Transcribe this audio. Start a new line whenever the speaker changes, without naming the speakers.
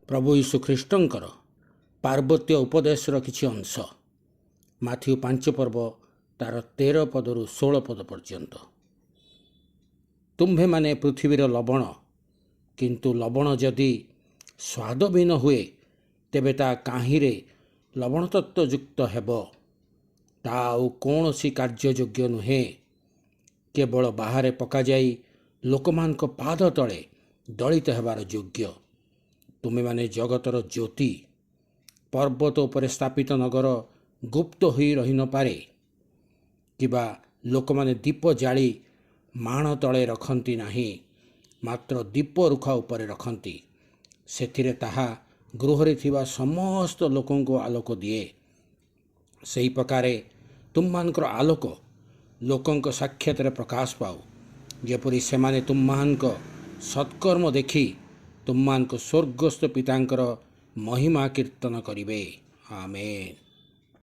प्रभु यीशु ख्रीष्टंकर पार्वत्य उपदेशर किछि अंश माथ्यू 5 पर्व तार 13 पदरु 16 पद पर्यंत। तुम्भे माने पृथ्वीर लवण, किंतु लवण जदि स्वादहीन हुए तेबे ता काहीरे लवण तत्वयुक्त हेब, ता आउ कौनसी कार्ययोग्य नुहे, केवल बाहर पकाई लोकमानक पाद तले दलित हेबार योग्य। तुमे माने जगतर ज्योति। पर्वत उपरे स्थापित नगर गुप्त होई रही न पारे, किबा लोक माने दीप जाली माण तले रखती नाही, मात्र दीप रुखा उपरे रखती। सेथिरे ताहा गृहरे थिबा समस्त लोकों को आलोक दिए। सही प्रकारे तुममानकर आलोक लोकों साक्षात प्रकाश पाऊ, जेपरि सेमाने तुममानक सत्कर्म देखि तुममानक स्वर्गस्थ पितांकर महिमा कीर्तन करिवे। आमेन।